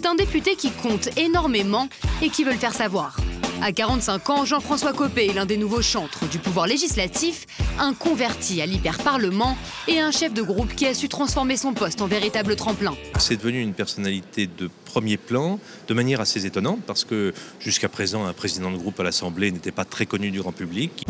C'est un député qui compte énormément et qui veut le faire savoir. À 45 ans, Jean-François Copé est l'un des nouveaux chantres du pouvoir législatif, un converti à l'hyper-parlement et un chef de groupe qui a su transformer son poste en véritable tremplin. C'est devenu une personnalité de premier plan, de manière assez étonnante, parce que jusqu'à présent, un président de groupe à l'Assemblée n'était pas très connu du grand public.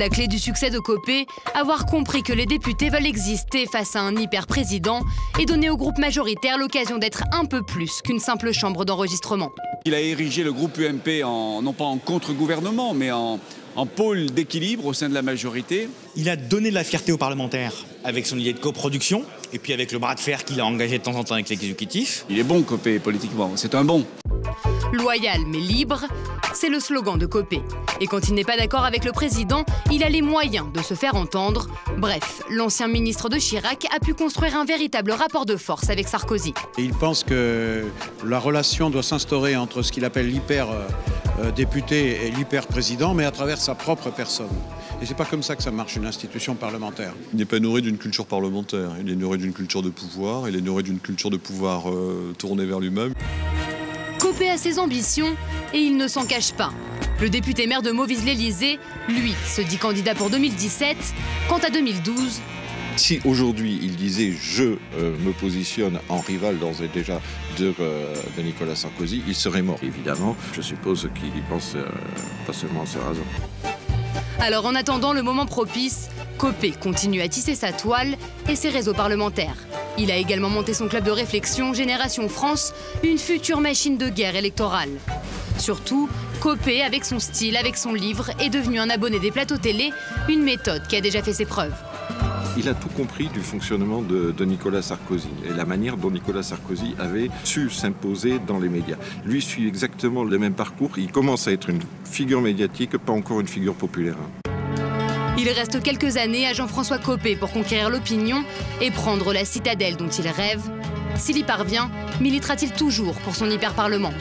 La clé du succès de Copé, avoir compris que les députés veulent exister face à un hyper-président et donner au groupe majoritaire l'occasion d'être un peu plus qu'une simple chambre d'enregistrement. Il a érigé le groupe UMP non pas en contre-gouvernement, mais en pôle d'équilibre au sein de la majorité. Il a donné de la fierté aux parlementaires avec son idée de coproduction et puis avec le bras de fer qu'il a engagé de temps en temps avec l'exécutif. Il est bon, Copé, politiquement, c'est un bon. Loyal mais libre, c'est le slogan de Copé. Et quand il n'est pas d'accord avec le président, il a les moyens de se faire entendre. Bref, l'ancien ministre de Chirac a pu construire un véritable rapport de force avec Sarkozy. Il pense que la relation doit s'instaurer entre ce qu'il appelle l'hyper-député et l'hyper-président, mais à travers sa propre personne. Et c'est pas comme ça que ça marche une institution parlementaire. Il n'est pas nourri d'une culture parlementaire, il est nourri d'une culture de pouvoir, il est nourri d'une culture de pouvoir tournée vers lui-même. Copé a ses ambitions et il ne s'en cache pas. Le député maire de Mauvise-l'Élysée, lui, se dit candidat pour 2017. Quant à 2012... Si aujourd'hui il disait « je me positionne en rival d'ores et déjà de Nicolas Sarkozy », il serait mort. Évidemment, je suppose qu'il pense pas seulement à ses raisons. Alors en attendant le moment propice, Copé continue à tisser sa toile et ses réseaux parlementaires. Il a également monté son club de réflexion Génération France, une future machine de guerre électorale. Surtout, Copé, avec son style, avec son livre, est devenu un abonné des plateaux télé, une méthode qui a déjà fait ses preuves. Il a tout compris du fonctionnement de Nicolas Sarkozy et la manière dont Nicolas Sarkozy avait su s'imposer dans les médias. Lui suit exactement le même parcours. Il commence à être une figure médiatique, pas encore une figure populaire. Il reste quelques années à Jean-François Copé pour conquérir l'opinion et prendre la citadelle dont il rêve. S'il y parvient, militera-t-il toujours pour son hyper-parlement ?